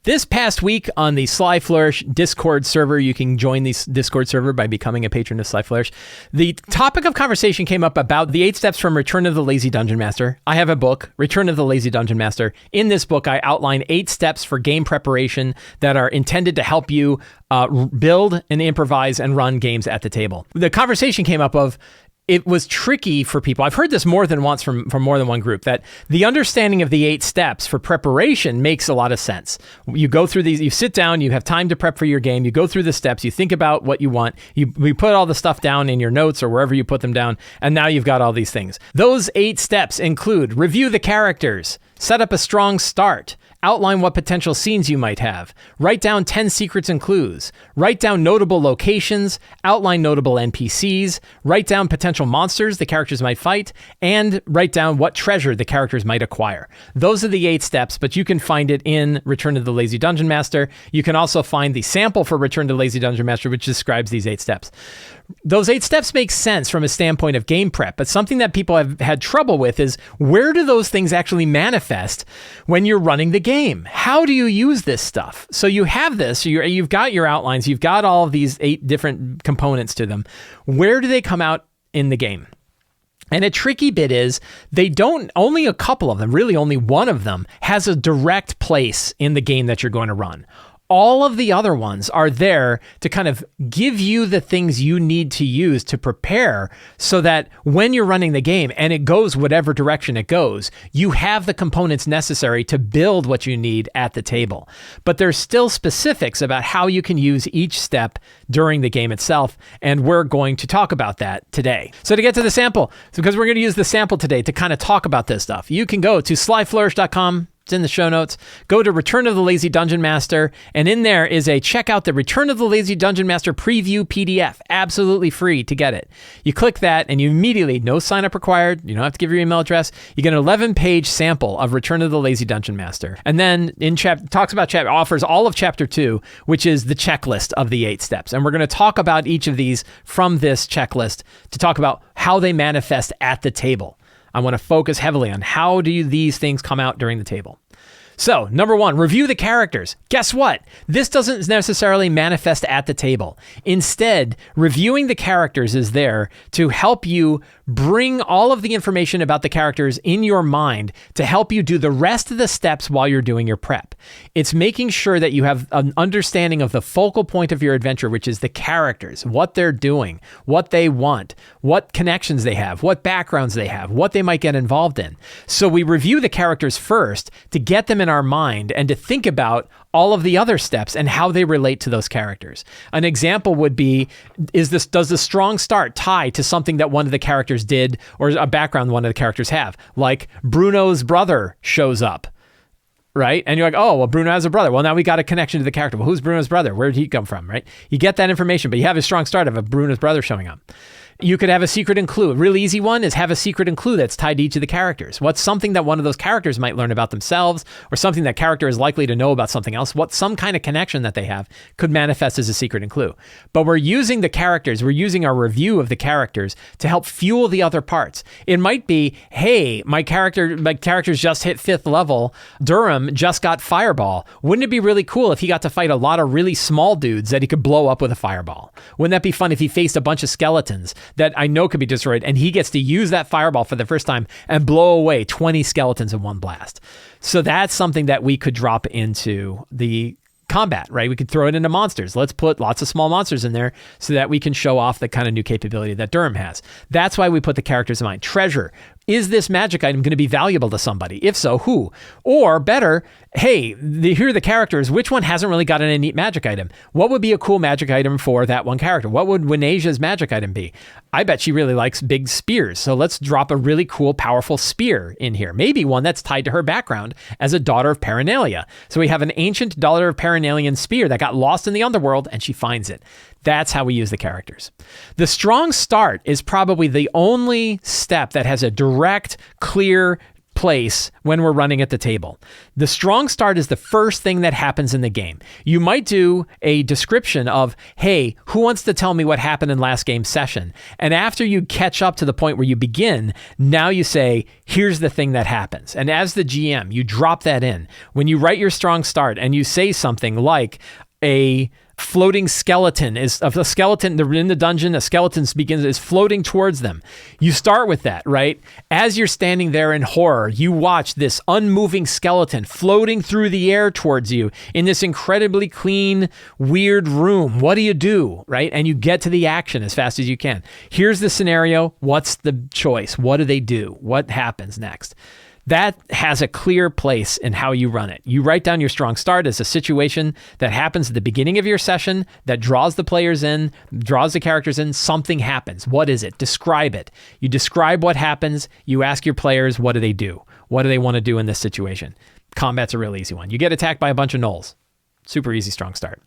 This past week on the Sly Flourish Discord server, you can join this Discord server by becoming a patron of Sly Flourish. The topic of conversation came up about the 8 steps from Return of the Lazy Dungeon Master. I have a book, Return of the Lazy Dungeon Master. In this book, I outline 8 steps for game preparation that are intended to help you build and improvise and run games at the table. The conversation came up of, it was tricky for people. I've heard this more than once from more than one group, that the understanding of the 8 steps for preparation makes a lot of sense. You go through these, you sit down, you have time to prep for your game, you go through the steps, you think about what you want, you put all the stuff down in your notes or wherever you put them down, and now you've got all these things. Those 8 steps include review the characters, set up a strong start, outline what potential scenes you might have, write down 10 secrets and clues, write down notable locations, outline notable NPCs, write down potential monsters the characters might fight, and write down what treasure the characters might acquire. Those are the 8 steps, but you can find it in Return of the Lazy Dungeon Master. You can also find the sample for Return to the Lazy Dungeon Master, which describes these 8 steps. Those 8 steps make sense from a standpoint of game prep, but something that people have had trouble with is, where do those things actually manifest when you're running the game? How do you use this stuff? So you have this, you've got your outlines, you've got all of these 8 different components to them. Where do they come out in the game? And a tricky bit is, they don't, only a couple of them, really only one of them, has a direct place in the game that you're going to run. All of the other ones are there to kind of give you the things you need to use to prepare, so that when you're running the game and it goes whatever direction it goes, you have the components necessary to build what you need at the table. But there's still specifics about how you can use each step during the game itself, and we're going to talk about that today. So to get to the sample, because we're going to use the sample today to kind of talk about this stuff, you can go to slyflourish.com. It's in the show notes. Go to Return of the Lazy Dungeon Master, and in there is a check out the Return of the Lazy Dungeon Master preview PDF. Absolutely free to get it. You click that, and you immediately, no sign up required. You don't have to give your email address. You get an 11-page sample of Return of the Lazy Dungeon Master. And then offers all of chapter 2, which is the checklist of the 8 steps. And we're going to talk about each of these from this checklist to talk about how they manifest at the table. I want to focus heavily on how do these things come out during the table. So, number 1, review the characters. Guess what? This doesn't necessarily manifest at the table. Instead, reviewing the characters is there to help you bring all of the information about the characters in your mind to help you do the rest of the steps while you're doing your prep. It's making sure that you have an understanding of the focal point of your adventure, which is the characters, what they're doing, what they want, what connections they have, what backgrounds they have, what they might get involved in. So we review the characters first to get them in our mind and to think about all of the other steps and how they relate to those characters. An example would be, does the strong start tie to something that one of the characters did, or a background one of the characters have? Like Bruno's brother shows up, right? And you're like, oh, well, Bruno has a brother. Well, now we got a connection to the character. Well, who's Bruno's brother? Where did he come from, right? You get that information, but you have a strong start of Bruno's brother showing up. You could have a secret and clue. A really easy one is have a secret and clue that's tied to each of the characters. What's something that one of those characters might learn about themselves, or something that character is likely to know about something else? What some kind of connection that they have could manifest as a secret and clue. But we're using the characters, we're using our review of the characters to help fuel the other parts. It might be, hey, my character's just hit 5th level. Durham just got Fireball. Wouldn't it be really cool if he got to fight a lot of really small dudes that he could blow up with a fireball? Wouldn't that be fun if he faced a bunch of skeletons that I know could be destroyed, and he gets to use that fireball for the first time and blow away 20 skeletons in one blast? So that's something that we could drop into the combat, right? We could throw it into monsters. Let's put lots of small monsters in there so that we can show off the kind of new capability that Durham has. That's why we put the characters in mind. Treasure. Is this magic item going to be valuable to somebody? If so, who? Or better, hey, here are the characters. Which one hasn't really got a neat magic item? What would be a cool magic item for that one character? What would Winasia's magic item be? I bet she really likes big spears. So let's drop a really cool, powerful spear in here. Maybe one that's tied to her background as a daughter of Paranelia. So we have an ancient daughter of Paranelian spear that got lost in the underworld, and she finds it. That's how we use the characters. The strong start is probably the only step that has a direct, clear place when we're running at the table. The strong start is the first thing that happens in the game. You might do a description of, hey, who wants to tell me what happened in last game's session? And after you catch up to the point where you begin, now you say, here's the thing that happens. And as the GM, you drop that in. When you write your strong start and you say something like, a floating skeleton is of a skeleton. They're in the dungeon. A skeleton is floating towards them. You start with that, right? As you're standing there in horror, you watch this unmoving skeleton floating through the air towards you in this incredibly clean, weird room. What do you do, right? And you get to the action as fast as you can. Here's the scenario. What's the choice? What do they do? What happens next? That has a clear place in how you run it. You write down your strong start as a situation that happens at the beginning of your session that draws the players in, draws the characters in. Something happens. What is it? Describe it. You describe what happens. You ask your players, what do they do? What do they want to do in this situation? Combat's a real easy one. You get attacked by a bunch of gnolls. Super easy strong start.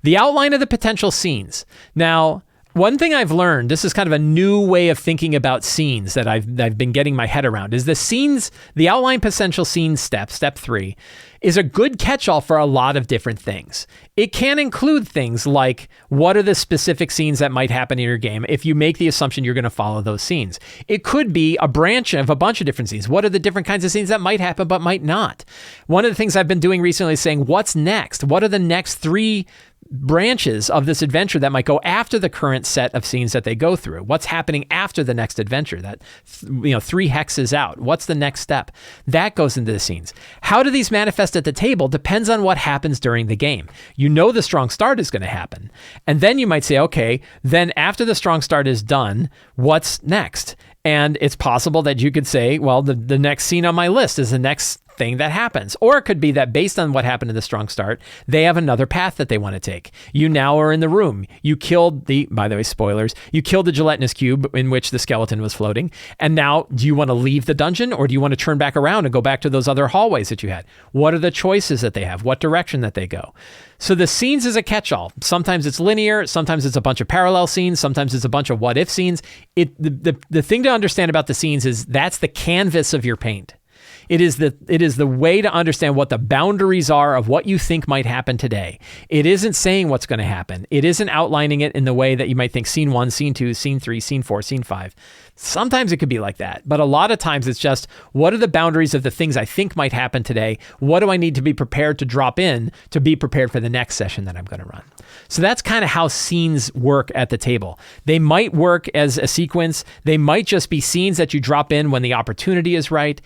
The outline of the potential scenes. Now, one thing I've learned, this is kind of a new way of thinking about scenes that I've been getting my head around, is the outline potential scenes step 3, is a good catch-all for a lot of different things. It can include things like, what are the specific scenes that might happen in your game if you make the assumption you're going to follow those scenes. It could be a branch of a bunch of different scenes. What are the different kinds of scenes that might happen but might not? One of the things I've been doing recently is saying, what's next? What are the next 3 branches of this adventure that might go after the current set of scenes that they go through? What's happening after the next adventure? That 3 hexes out. What's the next step? That goes into the scenes. How do these manifest at the table depends on what happens during the game. You know the strong start is going to happen. And then you might say, okay, then after the strong start is done, what's next? And it's possible that you could say, well, the next scene on my list is the next thing that happens. Or it could be that based on what happened in the strong start, they have another path that they want to take. You now are in the room. You killed by the way, spoilers, you killed the gelatinous cube in which the skeleton was floating. And now, do you want to leave the dungeon or do you want to turn back around and go back to those other hallways that you had? What are the choices that they have? What direction that they go? So the scenes is a catch-all. Sometimes it's linear. Sometimes it's a bunch of parallel scenes. Sometimes it's a bunch of what-if scenes. The thing to understand about the scenes is that's the canvas of your paint. It is the way to understand what the boundaries are of what you think might happen today. It isn't saying what's going to happen. It isn't outlining it in the way that you might think scene 1, scene 2, scene 3, scene 4, scene 5. Sometimes it could be like that, but a lot of times it's just, what are the boundaries of the things I think might happen today? What do I need to be prepared to drop in to be prepared for the next session that I'm going to run? So that's kind of how scenes work at the table. They might work as a sequence. They might just be scenes that you drop in when the opportunity is right.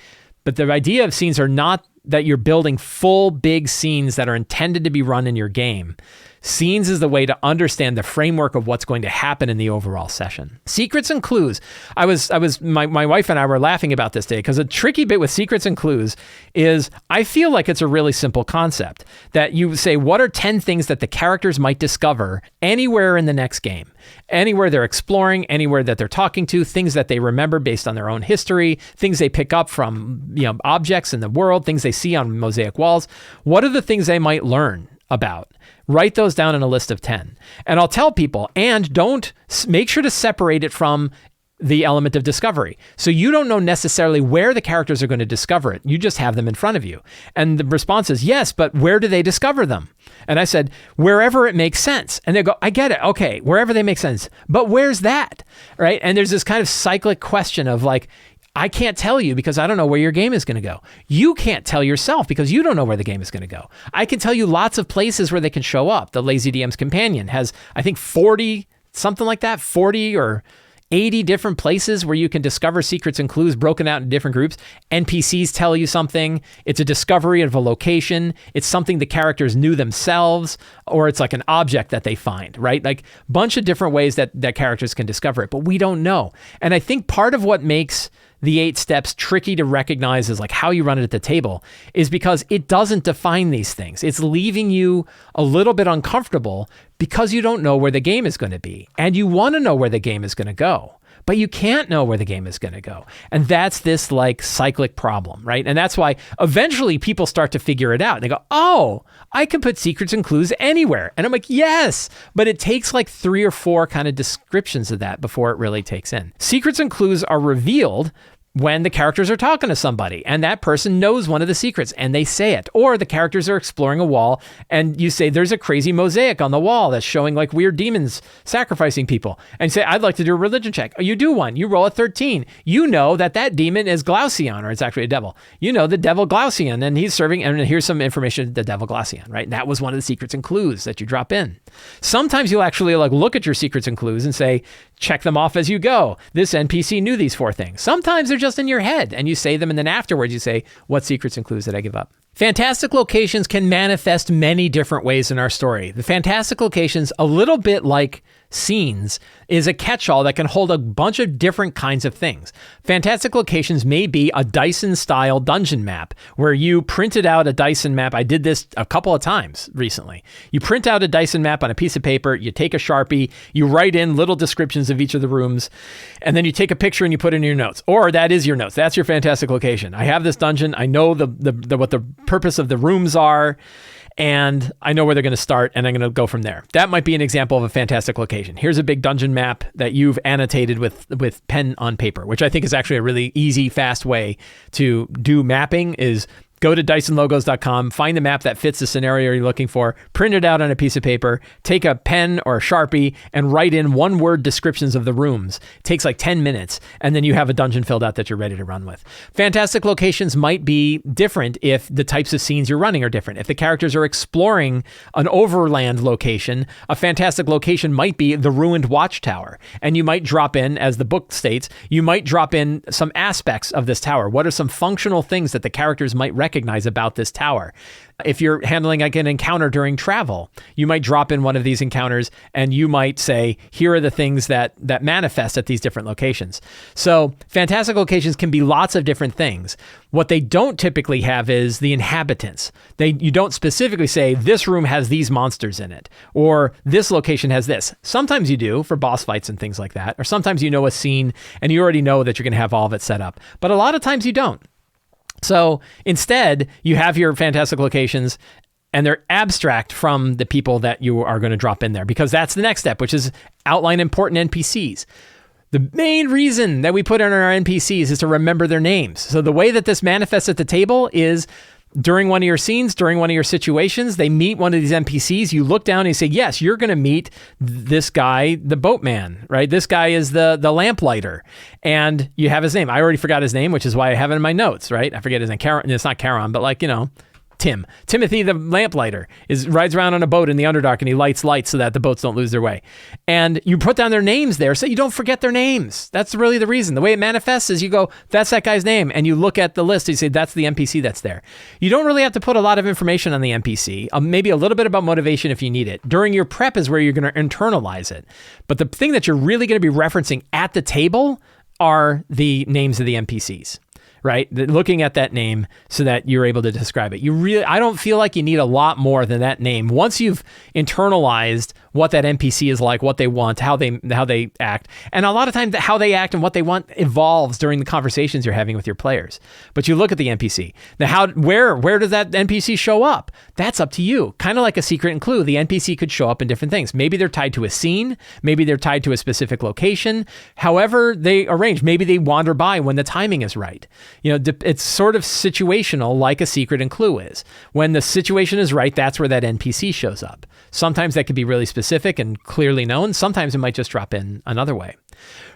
But the idea of scenes are not that you're building full big scenes that are intended to be run in your game. Scenes is the way to understand the framework of what's going to happen in the overall session. Secrets and clues. My wife and I were laughing about this today because a tricky bit with secrets and clues is I feel like it's a really simple concept that you say, what are 10 things that the characters might discover anywhere in the next game? Anywhere they're exploring, anywhere that they're talking to, things that they remember based on their own history, things they pick up from objects in the world, things they see on mosaic walls. What are the things they might learn about? Write those down in a list of 10. And I'll tell people, and make sure to separate it from the element of discovery. So you don't know necessarily where the characters are going to discover it. You just have them in front of you. And the response is, yes, but where do they discover them? And I said, wherever it makes sense. And they go, I get it. Okay, wherever they make sense. But where's that? Right? And there's this kind of cyclic question of like, I can't tell you because I don't know where your game is going to go. You can't tell yourself because you don't know where the game is going to go. I can tell you lots of places where they can show up. The Lazy DM's Companion has, I think, 40, something like that, 40 or 80 different places where you can discover secrets and clues broken out in different groups. NPCs tell you something. It's a discovery of a location. It's something the characters knew themselves, or it's like an object that they find, right? Like a bunch of different ways that characters can discover it, but we don't know. And I think part of what makes the 8 steps tricky to recognize as like how you run it at the table is because it doesn't define these things. It's leaving you a little bit uncomfortable because you don't know where the game is going to be. And you want to know where the game is going to go, but you can't know where the game is going to go. And that's this like cyclic problem, right? And that's why eventually people start to figure it out. They go, oh, I can put secrets and clues anywhere. And I'm like, yes, but it takes like 3 or 4 kind of descriptions of that before it really takes in. Secrets and clues are revealed when the characters are talking to somebody and that person knows one of the secrets and they say it, or the characters are exploring a wall and you say there's a crazy mosaic on the wall that's showing like weird demons sacrificing people, and you say I'd like to do a religion check. You do one, you roll a 13, you know that demon is Glaucion, or it's actually a devil. You know the devil Glaucion, and he's serving, and here's some information, the devil Glaucion, right? That was one of the secrets and clues that you drop in. Sometimes you'll actually like look at your secrets and clues and say check them off as you go. This NPC knew these 4 things. Sometimes they're just in your head and you say them, and then afterwards you say, what secrets and clues did I give up? Fantastic locations can manifest many different ways in our story. The fantastic locations, a little bit like scenes, is a catch-all that can hold a bunch of different kinds of things. Fantastic locations may be a Dyson-style dungeon map where you printed out a Dyson map. I did this a couple of times recently. You print out a Dyson map on a piece of paper, you take a Sharpie, you write in little descriptions of each of the rooms, and then you take a picture and you put it in your notes. Or that is your notes. That's your fantastic location. I have this dungeon. I know what the purpose of the rooms are, and I know where they're going to start, and I'm going to go from there. That might be an example of a fantastic location. Here's a big dungeon map that you've annotated with pen on paper, which I think is actually a really easy, fast way to do mapping. Is go to DysonLogos.com, find the map that fits the scenario you're looking for, print it out on a piece of paper, take a pen or a Sharpie, and write in 1-word descriptions of the rooms. It takes like 10 minutes, and then you have a dungeon filled out that you're ready to run with. Fantastic locations might be different if the types of scenes you're running are different. If the characters are exploring an overland location, a fantastic location might be the ruined watchtower, and you might drop in, as the book states, you might drop in some aspects of this tower. What are some functional things that the characters might recognize about this tower? If you're handling like an encounter during travel, you might drop in one of these encounters and you might say, here are the things that manifest at these different locations. So fantastic locations can be lots of different things. What they don't typically have is the inhabitants. You don't specifically say this room has these monsters in it, or this location has this. Sometimes you do for boss fights and things like that, or sometimes you know a scene and you already know that you're going to have all of it set up. But a lot of times you don't. So instead, you have your fantastic locations and they're abstract from the people that you are going to drop in there, because that's the next step, which is outline important NPCs. The main reason that we put in our NPCs is to remember their names. So the way that this manifests at the table is during one of your scenes, during one of your situations, they meet one of these NPCs. You look down and you say, yes, you're going to meet this guy, the boatman, right? This guy is the lamplighter. And you have his name. I already forgot his name, which is why I have it in my notes, right? I forget his name. It's not Charon, but like, Timothy the lamplighter rides around on a boat in the Underdark, and he lights lights so that the boats don't lose their way. And you put down their names there so you don't forget their names. That's really the reason. The way it manifests is you go, that's that guy's name, and you look at the list and you say, that's the NPC that's there. You don't really have to put a lot of information on the NPC, maybe a little bit about motivation if you need it. During your prep is where you're going to internalize it. But the thing that you're really going to be referencing at the table are the names of the NPCs. Right? Looking at that name so that you're able to describe it. I don't feel like you need a lot more than that name. Once you've internalized what that NPC is like, what they want, how they act. And a lot of times how they act and what they want evolves during the conversations you're having with your players. But you look at the NPC. Now, where does that NPC show up? That's up to you. Kind of like a secret and clue. The NPC could show up in different things. Maybe they're tied to a scene. Maybe they're tied to a specific location. However they arrange. Maybe they wander by when the timing is right. It's sort of situational, like a secret and clue is. When the situation is right, that's where that NPC shows up. Sometimes that could be really specific and clearly known. Sometimes it might just drop in another way.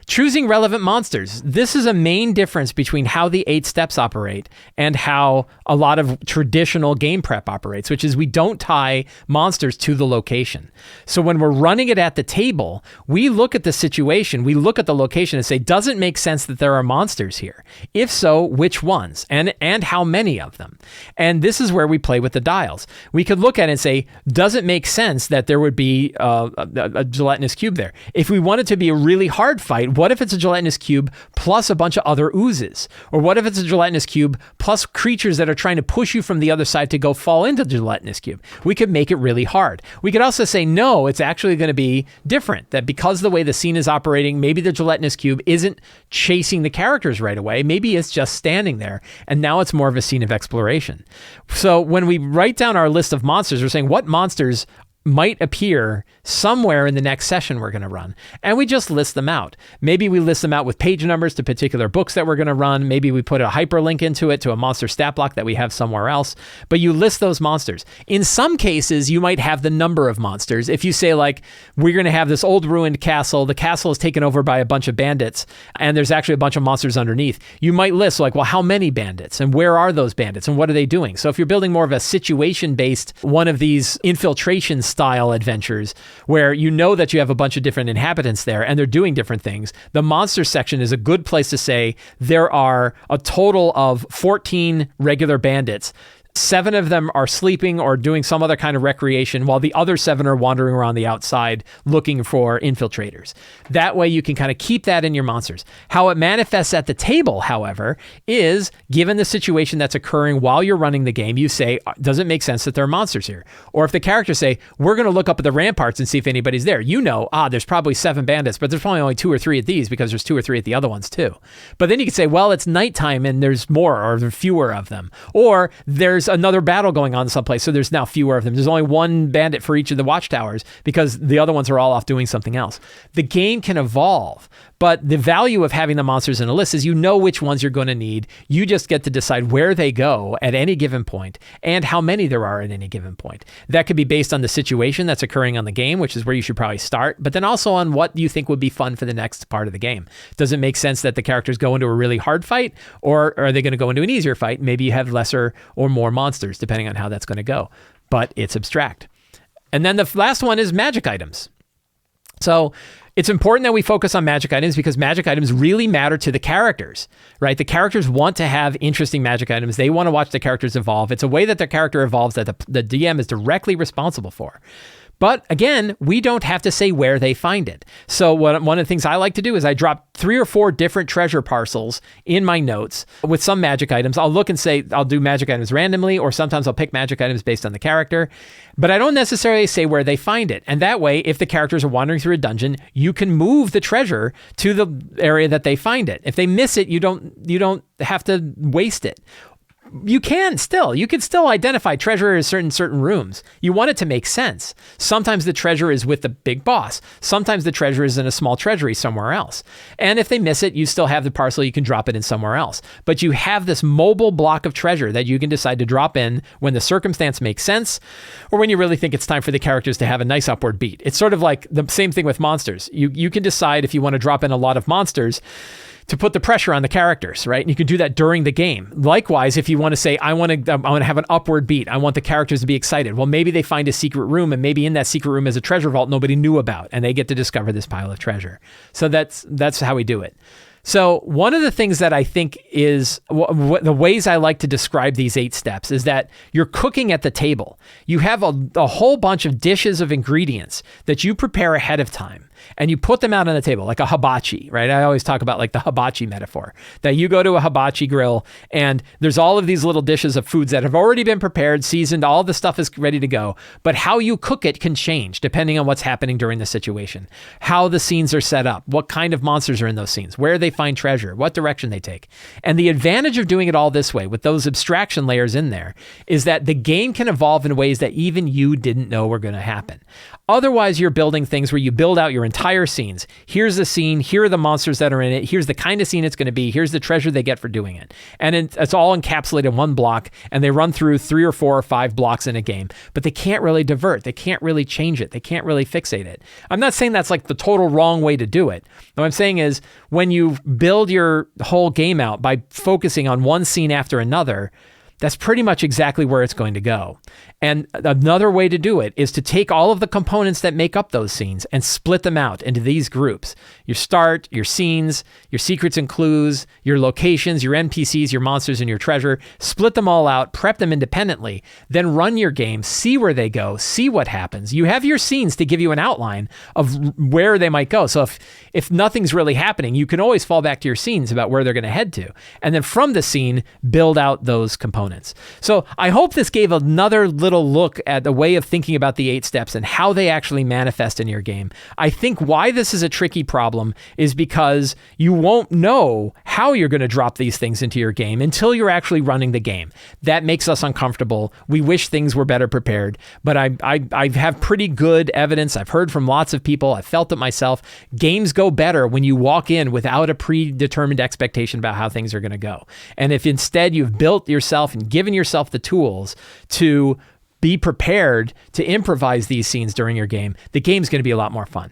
Choosing relevant monsters. This is a main difference between how the 8 steps operate and how a lot of traditional game prep operates, which is we don't tie monsters to the location. So when we're running it at the table, we look at the situation, we look at the location and say, does it make sense that there are monsters here? If so, which ones? And how many of them? And this is where we play with the dials. We could look at it and say, does it make sense that there would be a gelatinous cube there? If we want it to be a really hard fight, what if it's a gelatinous cube plus a bunch of other oozes? Or what if it's a gelatinous cube plus creatures that are trying to push you from the other side to go fall into the gelatinous cube? We could make it really hard. We could also say, no, it's actually going to be different. That because the way the scene is operating, maybe the gelatinous cube isn't chasing the characters right away. Maybe it's just standing there. And now it's more of a scene of exploration. So when we write down our list of monsters, we're saying what monsters might appear somewhere in the next session we're going to run. And we just list them out. Maybe we list them out with page numbers to particular books that we're going to run. Maybe we put a hyperlink into it to a monster stat block that we have somewhere else. But you list those monsters. In some cases, you might have the number of monsters. If you say, like, we're going to have this old ruined castle, the castle is taken over by a bunch of bandits, and there's actually a bunch of monsters underneath. You might list, like, well, how many bandits? And where are those bandits? And what are they doing? So if you're building more of a situation-based, one of these infiltration style adventures where you know that you have a bunch of different inhabitants there and they're doing different things, the monster section is a good place to say there are a total of 14 regular bandits. 7 of them are sleeping or doing some other kind of recreation, while the other 7 are wandering around the outside looking for infiltrators. That way you can kind of keep that in your monsters. How it manifests at the table, however, is given the situation that's occurring while you're running the game, you say, does it make sense that there are monsters here? Or if the characters say, we're going to look up at the ramparts and see if anybody's there, you know, there's probably 7 bandits, but there's probably only 2 or 3 at these because there's 2 or 3 at the other ones too. But then you could say, well, it's nighttime and there's more or there's fewer of them. Or there's another battle going on someplace, so there's now fewer of them. There's only 1 bandit for each of the watchtowers because the other ones are all off doing something else. The game can evolve, but the value of having the monsters in a list is you know which ones you're going to need. You just get to decide where they go at any given point and how many there are at any given point. That could be based on the situation that's occurring on the game, which is where you should probably start, but then also on what you think would be fun for the next part of the game. Does it make sense that the characters go into a really hard fight, or are they going to go into an easier fight? Maybe you have lesser or more monsters, depending on how that's going to go, but it's abstract. And then the last one is magic items. So it's important that we focus on magic items because magic items really matter to the characters, right? The characters want to have interesting magic items. They want to watch the characters evolve. It's a way that their character evolves that the DM is directly responsible for. But again, we don't have to say where they find it. So one of the things I like to do is I drop 3 or 4 different treasure parcels in my notes with some magic items. I'll look and say, I'll do magic items randomly, or sometimes I'll pick magic items based on the character, but I don't necessarily say where they find it. And that way, if the characters are wandering through a dungeon, you can move the treasure to the area that they find it. If they miss it, you don't have to waste it. You can still identify treasure in certain rooms. You want it to make sense. Sometimes the treasure is with the big boss. Sometimes the treasure is in a small treasury somewhere else. And if they miss it, you still have the parcel, you can drop it in somewhere else. But you have this mobile block of treasure that you can decide to drop in when the circumstance makes sense, or when you really think it's time for the characters to have a nice upward beat. It's sort of like the same thing with monsters. You can decide if you want to drop in a lot of monsters to put the pressure on the characters, right? And you can do that during the game. Likewise, if you want to say, I want to have an upward beat, I want the characters to be excited. Well, maybe they find a secret room, and maybe in that secret room is a treasure vault nobody knew about, and they get to discover this pile of treasure. So that's how we do it. So one of the things that I think is the ways I like to describe these 8 steps is that you're cooking at the table. You have a whole bunch of dishes of ingredients that you prepare ahead of time, and you put them out on the table like a hibachi, right? I always talk about like the hibachi metaphor, that you go to a hibachi grill and there's all of these little dishes of foods that have already been prepared, seasoned, all the stuff is ready to go. But how you cook it can change depending on what's happening during the situation, how the scenes are set up, what kind of monsters are in those scenes, where they find treasure, what direction they take. And the advantage of doing it all this way with those abstraction layers in there is that the game can evolve in ways that even you didn't know were going to happen. Otherwise, you're building things where you build out your entire scenes. Here's the scene. Here are the monsters that are in it. Here's the kind of scene it's going to be. Here's the treasure they get for doing it. And it's all encapsulated in one block, and they run through 3 or 4 or 5 blocks in a game. But they can't really divert. They can't really change it. They can't really fixate it. I'm not saying that's like the total wrong way to do it. What I'm saying is when you build your whole game out by focusing on one scene after another, that's pretty much exactly where it's going to go. And another way to do it is to take all of the components that make up those scenes and split them out into these groups. Your start, your scenes, your secrets and clues, your locations, your NPCs, your monsters, and your treasure. Split them all out, prep them independently, then run your game, see where they go, see what happens. You have your scenes to give you an outline of where they might go. So if nothing's really happening, you can always fall back to your scenes about where they're going to head to. And then from the scene, build out those components. components. So I hope this gave another little look at the way of thinking about the 8 steps and how they actually manifest in your game. I think why this is a tricky problem is because you won't know how you're going to drop these things into your game until you're actually running the game. That makes us uncomfortable. We wish things were better prepared, but I have pretty good evidence. I've heard from lots of people. I've felt it myself. Games go better when you walk in without a predetermined expectation about how things are going to go. And if instead you've built yourself and given yourself the tools to be prepared to improvise these scenes during your game, the game's going to be a lot more fun.